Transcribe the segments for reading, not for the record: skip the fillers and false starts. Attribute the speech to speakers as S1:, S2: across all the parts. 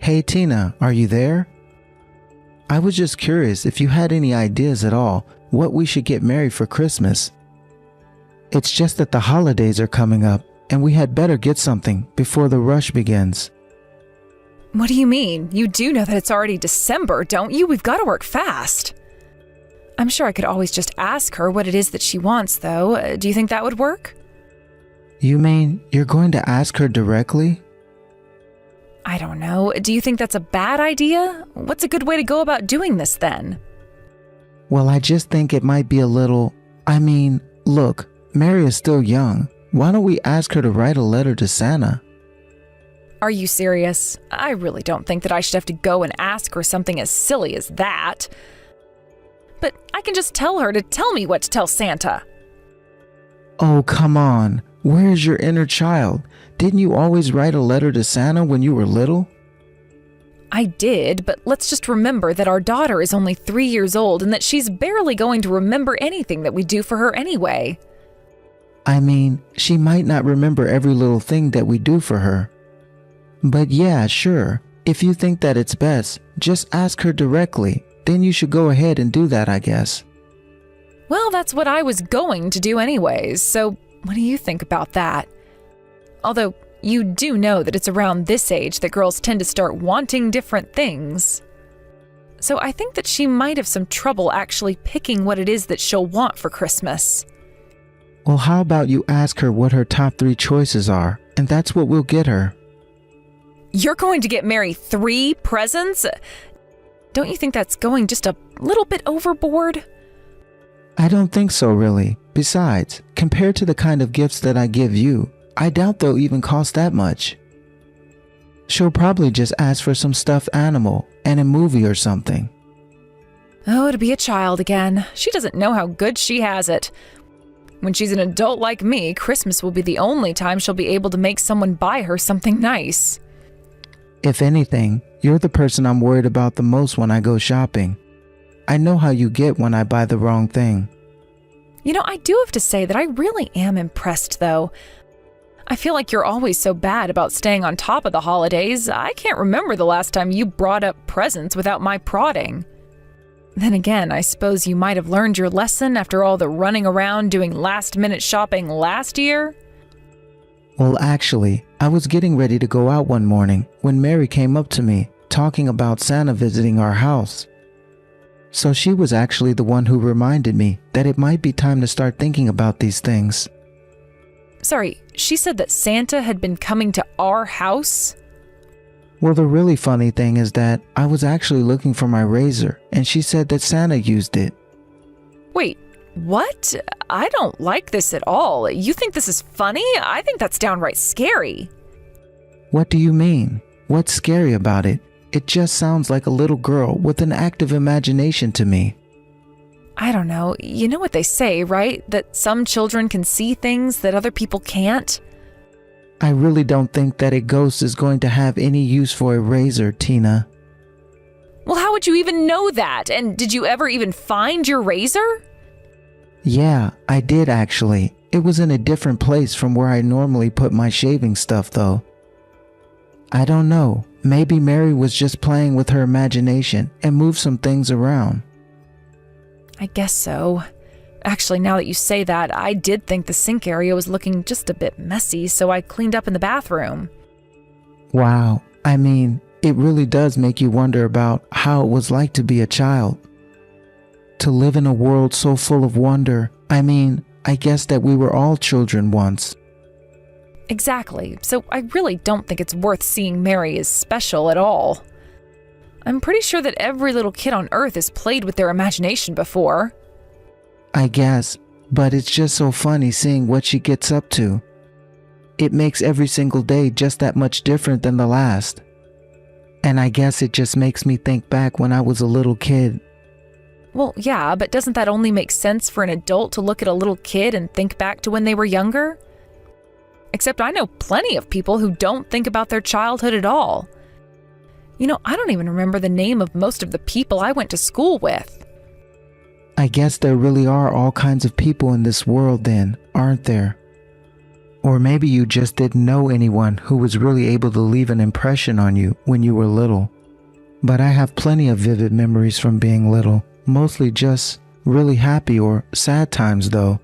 S1: Hey Tina, are you there? I was just curious if you had any ideas at all what we should get Mary for Christmas. It's just that the holidays are coming up and we had better get something before the rush begins.
S2: What do you mean? You do know that it's already December, don't you? We've got to work fast. I'm sure I could always just ask her what it is that she wants, though. Do you think that would work?
S1: You mean you're going to ask her directly?
S2: I don't know. Do you think that's a bad idea? What's a good way to go about doing this then?
S1: Well, I just think it might be a little... look, Mary is still young. Why don't we ask her to write a letter to Santa?
S2: Are you serious? I really don't think that I should have to go and ask her something as silly as that. But I can just tell her to tell me what to tell Santa.
S1: Oh, come on. Where is your inner child? Didn't you always write a letter to Santa when you were little?
S2: I did, but let's just remember that our daughter is only 3 years old and that she's barely going to remember anything that we do for her anyway.
S1: She might not remember every little thing that we do for her. But yeah, sure. If you think that it's best, just ask her directly. Then you should go ahead and do that, I guess.
S2: Well, that's what I was going to do anyways, so what do you think about that? Although, you do know that it's around this age that girls tend to start wanting different things. So I think that she might have some trouble actually picking what it is that she'll want for Christmas.
S1: Well, how about you ask her what her top 3 choices are, and that's what we'll get her.
S2: You're going to get Mary 3 presents? Don't you think that's going just a little bit overboard?
S1: I don't think so, really. Besides, compared to the kind of gifts that I give you, I doubt they'll even cost that much. She'll probably just ask for some stuffed animal and a movie or something.
S2: Oh, to be a child again. She doesn't know how good she has it. When she's an adult like me, Christmas will be the only time she'll be able to make someone buy her something nice.
S1: If anything, you're the person I'm worried about the most when I go shopping. I know how you get when I buy the wrong thing.
S2: You know, I do have to say that I really am impressed, though. I feel like you're always so bad about staying on top of the holidays. I can't remember the last time you brought up presents without my prodding. Then again, I suppose you might have learned your lesson after all the running around doing last-minute shopping last year?
S1: Well, actually, I was getting ready to go out one morning when Mary came up to me, talking about Santa visiting our house. So she was actually the one who reminded me that it might be time to start thinking about these things.
S2: Sorry, she said that Santa had been coming to our house?
S1: Well, the really funny thing is that I was actually looking for my razor, and she said that Santa used it.
S2: Wait, what? I don't like this at all. You think this is funny? I think that's downright scary.
S1: What do you mean? What's scary about it? It just sounds like a little girl with an active imagination to me.
S2: I don't know. You know what they say, right? That some children can see things that other people can't?
S1: I really don't think that a ghost is going to have any use for a razor, Tina.
S2: Well, how would you even know that? And did you ever even find your razor?
S1: Yeah, I did actually. It was in a different place from where I normally put my shaving stuff, though. I don't know. Maybe Mary was just playing with her imagination and moved some things around.
S2: I guess so. Actually, now that you say that, I did think the sink area was looking just a bit messy, so I cleaned up in the bathroom.
S1: Wow. It really does make you wonder about how it was like to be a child. To live in a world so full of wonder. I guess that we were all children once.
S2: Exactly. So I really don't think it's worth seeing Mary as special at all. I'm pretty sure that every little kid on Earth has played with their imagination before.
S1: I guess, but it's just so funny seeing what she gets up to. It makes every single day just that much different than the last. And I guess it just makes me think back when I was a little kid.
S2: Well, yeah, but doesn't that only make sense for an adult to look at a little kid and think back to when they were younger? Except I know plenty of people who don't think about their childhood at all. You know, I don't even remember the name of most of the people I went to school with.
S1: I guess there really are all kinds of people in this world then, aren't there? Or maybe you just didn't know anyone who was really able to leave an impression on you when you were little. But I have plenty of vivid memories from being little, mostly just really happy or sad times though.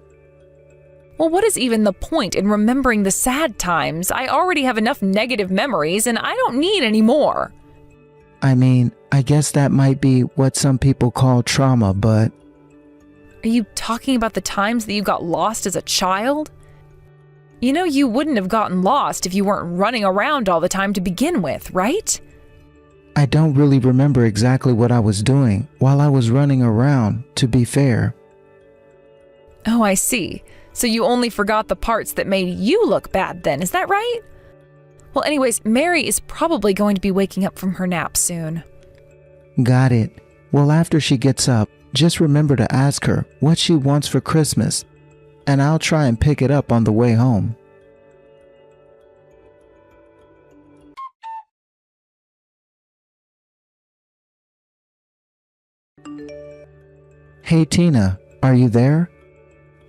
S2: Well, what is even the point in remembering the sad times? I already have enough negative memories and I don't need any more.
S1: I mean, I guess that might be what some people call trauma, but...
S2: Are you talking about the times that you got lost as a child? You know you wouldn't have gotten lost if you weren't running around all the time to begin with, right?
S1: I don't really remember exactly what I was doing while I was running around, to be fair.
S2: Oh, I see. So you only forgot the parts that made you look bad then, is that right? Well, anyways, Mary is probably going to be waking up from her nap soon.
S1: Got it. Well, after she gets up, just remember to ask her what she wants for Christmas, and I'll try and pick it up on the way home. Hey Tina, are you there?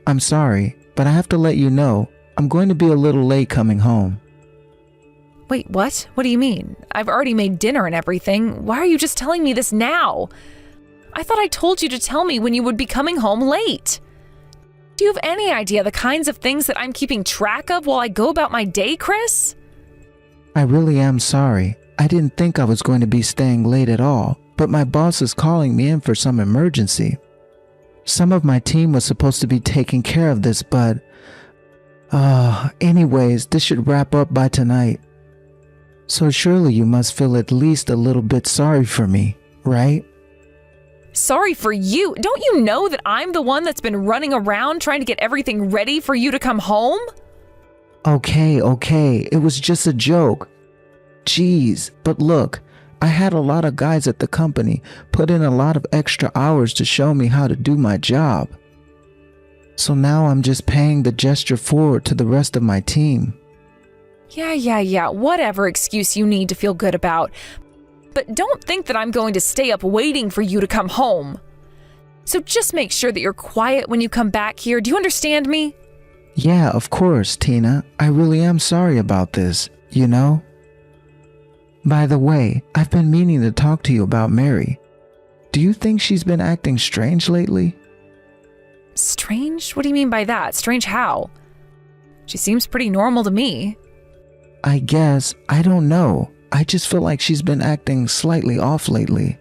S1: I'm sorry, but I have to let you know I'm going to be a little late coming home.
S2: Wait, what? What do you mean? I've already made dinner and everything. Why are you just telling me this now? I thought I told you to tell me when you would be coming home late. Do you have any idea the kinds of things that I'm keeping track of while I go about my day, Chris?
S1: I really am sorry. I didn't think I was going to be staying late at all, but my boss is calling me in for some emergency. Some of my team was supposed to be taking care of this, but... anyways, this should wrap up by tonight. So surely you must feel at least a little bit sorry for me, right?
S2: Sorry for you? Don't you know that I'm the one that's been running around trying to get everything ready for you to come home?
S1: Okay, it was just a joke. Jeez, but look, I had a lot of guys at the company put in a lot of extra hours to show me how to do my job. So now I'm just paying the gesture forward to the rest of my team.
S2: Yeah, whatever excuse you need to feel good about. But don't think that I'm going to stay up waiting for you to come home. So just make sure that you're quiet when you come back here. Do you understand me?
S1: Yeah, of course, Tina. I really am sorry about this, you know? By the way, I've been meaning to talk to you about Mary. Do you think she's been acting strange lately?
S2: Strange? What do you mean by that? Strange how? She seems pretty normal to me.
S1: I guess, I don't know. I just feel like she's been acting slightly off lately.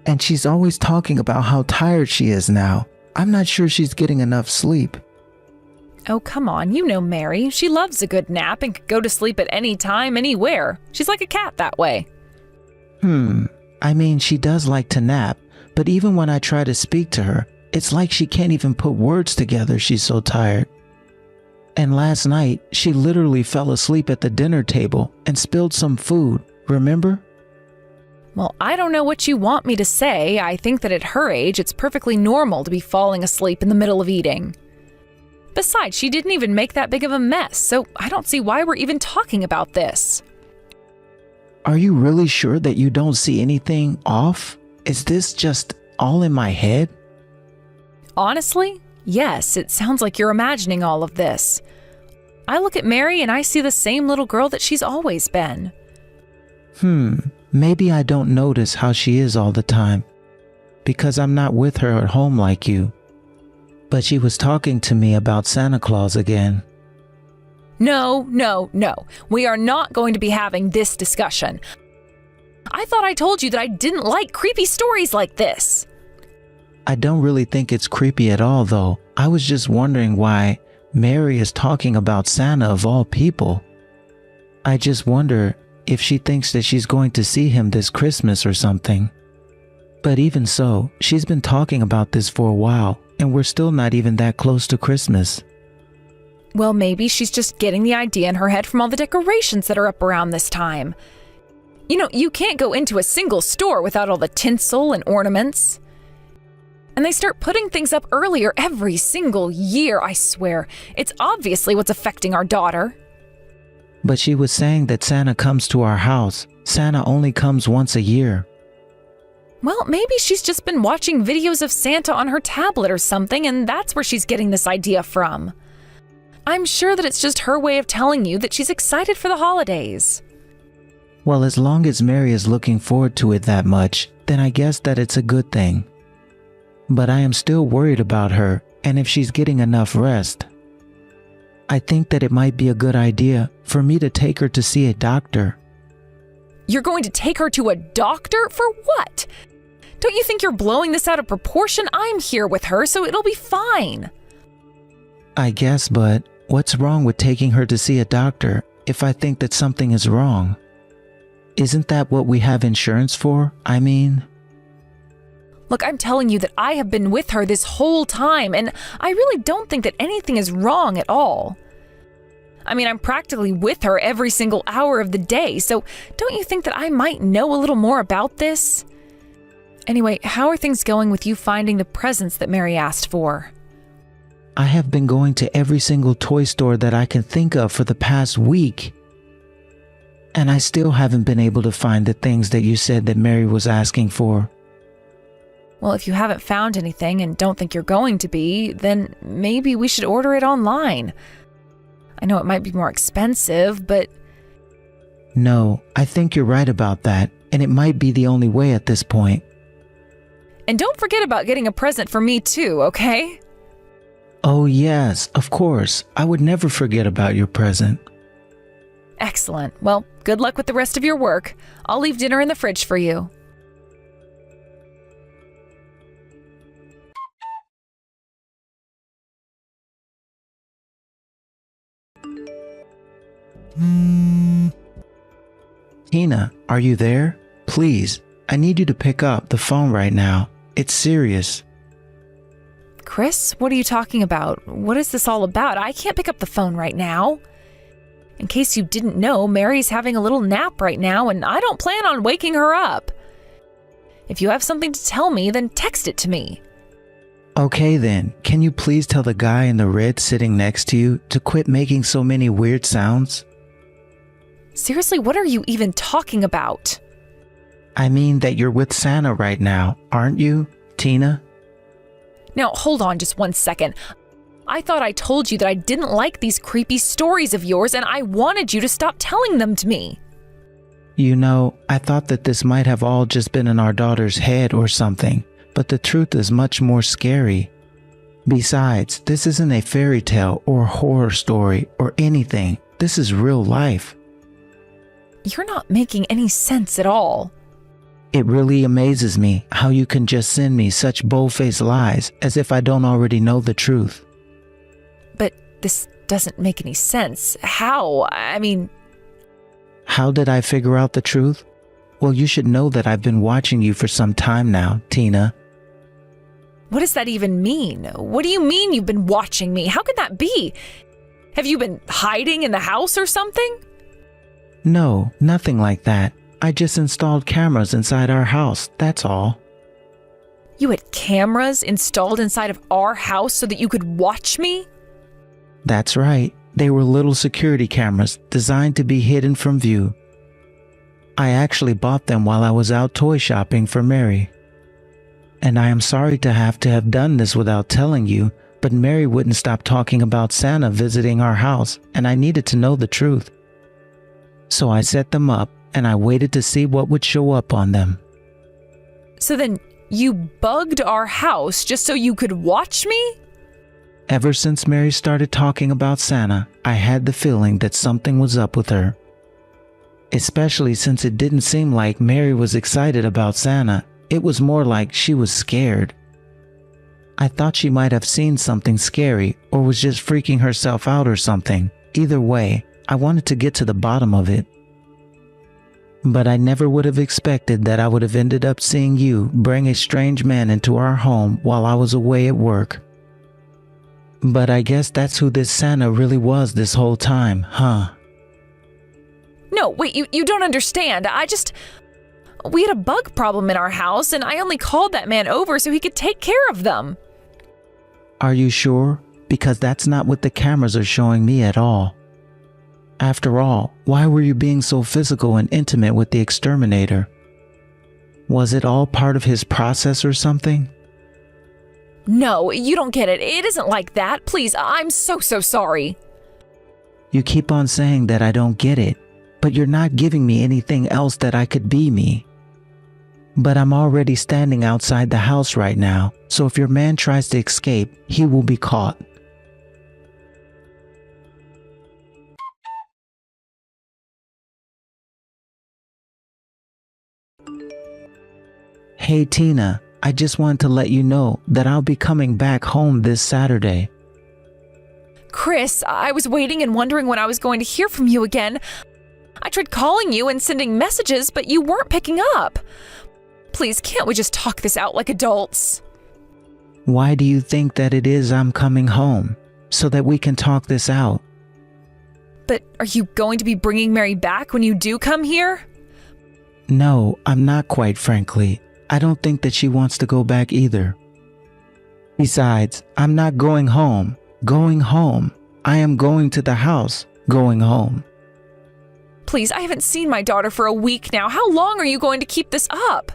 S1: And she's always talking about how tired she is now. I'm not sure she's getting enough sleep.
S2: Oh, come on. You know Mary. She loves a good nap and could go to sleep at any time, anywhere. She's like a cat that way.
S1: I mean, she does like to nap, but even when I try to speak to her, it's like she can't even put words together. She's so tired. And last night, she literally fell asleep at the dinner table and spilled some food, remember?
S2: Well, I don't know what you want me to say. I think that at her age, it's perfectly normal to be falling asleep in the middle of eating. Besides, she didn't even make that big of a mess, so I don't see why we're even talking about this.
S1: Are you really sure that you don't see anything off? Is this just all in my head?
S2: Honestly, yes, it sounds like you're imagining all of this. I look at Mary and I see the same little girl that she's always been.
S1: Maybe I don't notice how she is all the time, because I'm not with her at home like you. But she was talking to me about Santa Claus again.
S2: No. We are not going to be having this discussion. I thought I told you that I didn't like creepy stories like this.
S1: I don't really think it's creepy at all, though. I was just wondering why Mary is talking about Santa of all people. I just wonder if she thinks that she's going to see him this Christmas or something. But even so, she's been talking about this for a while, and we're still not even that close to Christmas.
S2: Well, maybe she's just getting the idea in her head from all the decorations that are up around this time. You know, you can't go into a single store without all the tinsel and ornaments. And they start putting things up earlier every single year, I swear. It's obviously what's affecting our daughter.
S1: But she was saying that Santa comes to our house. Santa only comes once a year.
S2: Well, maybe she's just been watching videos of Santa on her tablet or something, and that's where she's getting this idea from. I'm sure that it's just her way of telling you that she's excited for the holidays.
S1: Well, as long as Mary is looking forward to it that much, then I guess that it's a good thing. But I am still worried about her and if she's getting enough rest. I think that it might be a good idea for me to take her to see a doctor.
S2: You're going to take her to a doctor? For what? Don't you think you're blowing this out of proportion? I'm here with her, so it'll be fine.
S1: I guess, but what's wrong with taking her to see a doctor if I think that something is wrong? Isn't that what we have insurance for? I mean...
S2: Look, I'm telling you that I have been with her this whole time, and I really don't think that anything is wrong at all. I mean, I'm practically with her every single hour of the day, so don't you think that I might know a little more about this? Anyway, how are things going with you finding the presents that Mary asked for?
S1: I have been going to every single toy store that I can think of for the past week. And I still haven't been able to find the things that you said that Mary was asking for.
S2: Well, if you haven't found anything and don't think you're going to be, then maybe we should order it online. I know it might be more expensive, but...
S1: No, I think you're right about that, and it might be the only way at this point.
S2: And don't forget about getting a present for me too, okay?
S1: Oh yes, of course. I would never forget about your present.
S2: Excellent. Well, good luck with the rest of your work. I'll leave dinner in the fridge for you.
S1: Tina, are you there? Please, I need you to pick up the phone right now. It's serious.
S2: Chris, what are you talking about? What is this all about? I can't pick up the phone right now. In case you didn't know, Mary's having a little nap right now, and I don't plan on waking her up. If you have something to tell me, then text it to me.
S1: Okay then, can you please tell the guy in the red sitting next to you to quit making so many weird sounds?
S2: Seriously, what are you even talking about?
S1: I mean that you're with Santa right now, aren't you, Tina?
S2: Now, hold on just one second. I thought I told you that I didn't like these creepy stories of yours, and I wanted you to stop telling them to me.
S1: You know, I thought that this might have all just been in our daughter's head or something, but the truth is much more scary. Besides, this isn't a fairy tale or horror story or anything. This is real life.
S2: You're not making any sense at all.
S1: It really amazes me how you can just send me such bold-faced lies as if I don't already know the truth.
S2: But this doesn't make any sense. How? I mean...
S1: How did I figure out the truth? Well, you should know that I've been watching you for some time now, Tina.
S2: What does that even mean? What do you mean you've been watching me? How could that be? Have you been hiding in the house or something?
S1: No, nothing like that. I just installed cameras inside our house, that's all.
S2: You had cameras installed inside of our house so that you could watch me?
S1: That's right. They were little security cameras designed to be hidden from view. I actually bought them while I was out toy shopping for Mary. And I am sorry to have done this without telling you, but Mary wouldn't stop talking about Santa visiting our house, and I needed to know the truth. So I set them up, and I waited to see what would show up on them.
S2: So then you bugged our house just so you could watch me?
S1: Ever since Mary started talking about Santa, I had the feeling that something was up with her. Especially since it didn't seem like Mary was excited about Santa. It was more like she was scared. I thought she might have seen something scary or was just freaking herself out or something. Either way, I wanted to get to the bottom of it. But I never would have expected that I would have ended up seeing you bring a strange man into our home while I was away at work. But I guess that's who this Santa really was this whole time, huh?
S2: No, wait, you don't understand. We had a bug problem in our house, and I only called that man over so he could take care of them.
S1: Are you sure? Because that's not what the cameras are showing me at all. After all, why were you being so physical and intimate with the exterminator? Was it all part of his process or something?
S2: No, you don't get it. It isn't like that. Please, I'm so sorry.
S1: You keep on saying that I don't get it, but you're not giving me anything else that I could be me. But I'm already standing outside the house right now, so if your man tries to escape, he will be caught. Hey Tina, I just wanted to let you know that I'll be coming back home this Saturday.
S2: Chris, I was waiting and wondering when I was going to hear from you again. I tried calling you and sending messages, but you weren't picking up. Please, can't we just talk this out like adults?
S1: Why do you think that it is I'm coming home? So that we can talk this out.
S2: But are you going to be bringing Mary back when you do come here?
S1: No, I'm not, quite frankly. I don't think that she wants to go back either. Besides, I'm not going home. Going home. I am going to the house. Going home.
S2: Please, I haven't seen my daughter for a week now. How long are you going to keep this up?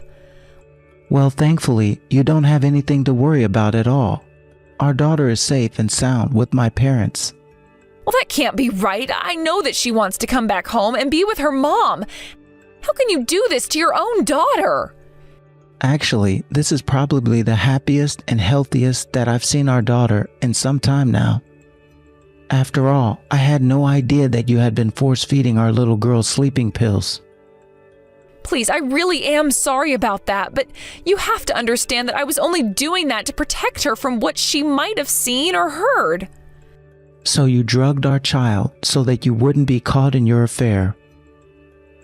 S1: Well, thankfully, you don't have anything to worry about at all. Our daughter is safe and sound with my parents.
S2: Well, that can't be right. I know that she wants to come back home and be with her mom. How can you do this to your own daughter?
S1: Actually, this is probably the happiest and healthiest that I've seen our daughter in some time now. After all, I had no idea that you had been force-feeding our little girl sleeping pills.
S2: Please, I really am sorry about that, but you have to understand that I was only doing that to protect her from what she might have seen or heard.
S1: So you drugged our child so that you wouldn't be caught in your affair.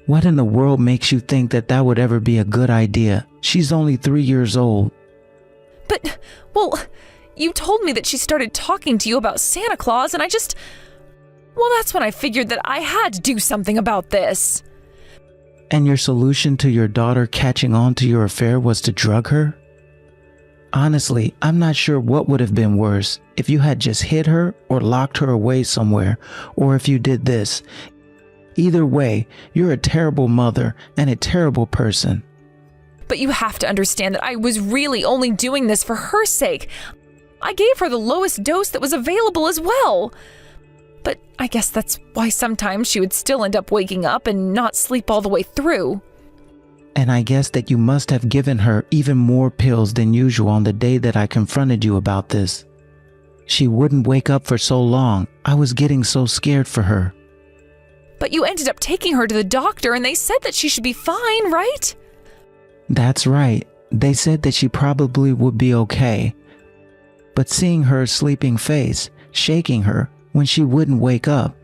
S1: What in the world makes you think that that would ever be a good idea? She's only 3 years old.
S2: But, well, you told me that she started talking to you about Santa Claus, and well, that's when I figured that I had to do something about this.
S1: And your solution to your daughter catching on to your affair was to drug her? Honestly, I'm not sure what would have been worse, if you had just hid her or locked her away somewhere, or if you did this. Either way, you're a terrible mother and a terrible person.
S2: But you have to understand that I was really only doing this for her sake. I gave her the lowest dose that was available as well. But I guess that's why sometimes she would still end up waking up and not sleep all the way through.
S1: And I guess that you must have given her even more pills than usual on the day that I confronted you about this. She wouldn't wake up for so long. I was getting so scared for her.
S2: But you ended up taking her to the doctor and they said that she should be fine, right?
S1: That's right. They said that she probably would be okay. But seeing her sleeping face, shaking her when she wouldn't wake up,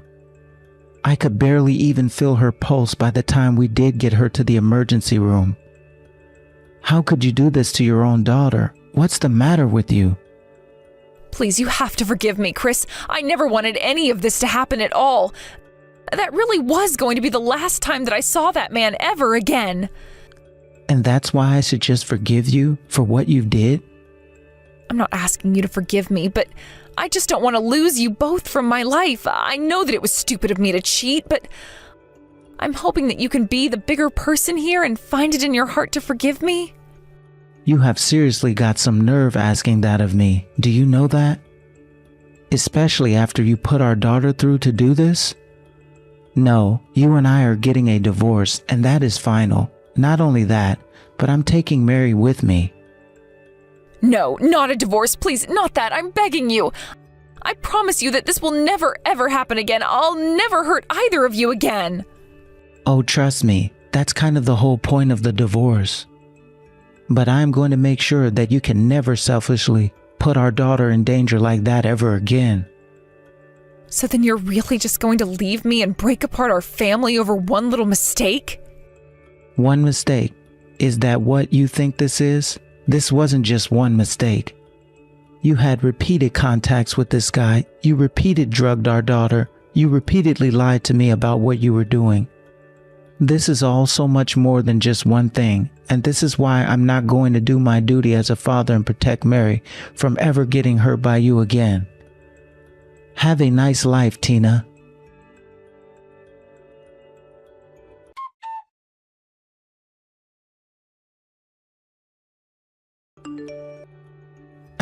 S1: I could barely even feel her pulse by the time we did get her to the emergency room. How could you do this to your own daughter? What's the matter with you?
S2: Please, you have to forgive me, Chris. I never wanted any of this to happen at all. That really was going to be the last time that I saw that man ever again.
S1: And that's why I should just forgive you for what you did?
S2: I'm not asking you to forgive me, but I just don't want to lose you both from my life. I know that it was stupid of me to cheat, but I'm hoping that you can be the bigger person here and find it in your heart to forgive me.
S1: You have seriously got some nerve asking that of me. Do you know that? Especially after you put our daughter through to do this? No, you and I are getting a divorce, and that is final. Not only that, but I'm taking Mary with me.
S2: No, not a divorce, please, not that. I'm begging you. I promise you that this will never, ever happen again. I'll never hurt either of you again.
S1: Oh, trust me, that's kind of the whole point of the divorce. But I'm going to make sure that you can never selfishly put our daughter in danger like that ever again.
S2: So then you're really just going to leave me and break apart our family over one little mistake?
S1: One mistake? Is that what you think this is? This wasn't just one mistake. You had repeated contacts with this guy. You repeatedly drugged our daughter. You repeatedly lied to me about what you were doing. This is all so much more than just one thing, and this is why I'm not going to do my duty as a father and protect Mary from ever getting hurt by you again. Have a nice life, Tina.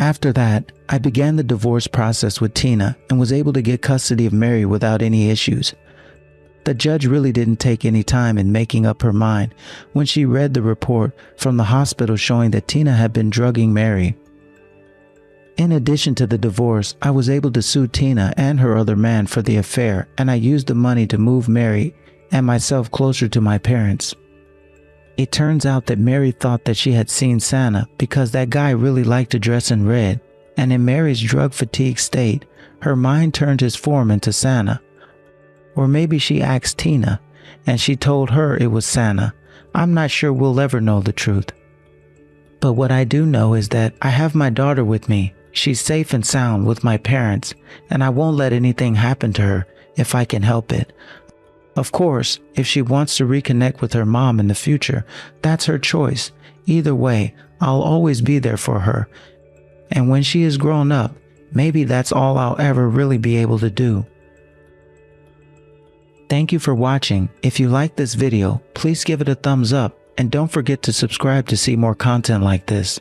S1: After that, I began the divorce process with Tina and was able to get custody of Mary without any issues. The judge really didn't take any time in making up her mind when she read the report from the hospital showing that Tina had been drugging Mary. In addition to the divorce, I was able to sue Tina and her other man for the affair, and I used the money to move Mary and myself closer to my parents. It turns out that Mary thought that she had seen Santa because that guy really liked to dress in red, and in Mary's drug-fatigued state, her mind turned his form into Santa. Or maybe she asked Tina, and she told her it was Santa. I'm not sure we'll ever know the truth. But what I do know is that I have my daughter with me. She's safe and sound with my parents, and I won't let anything happen to her if I can help it. Of course, if she wants to reconnect with her mom in the future, that's her choice. Either way, I'll always be there for her. And when she is grown up, maybe that's all I'll ever really be able to do. Thank you for watching. If you like this video, please give it a thumbs up and don't forget to subscribe to see more content like this.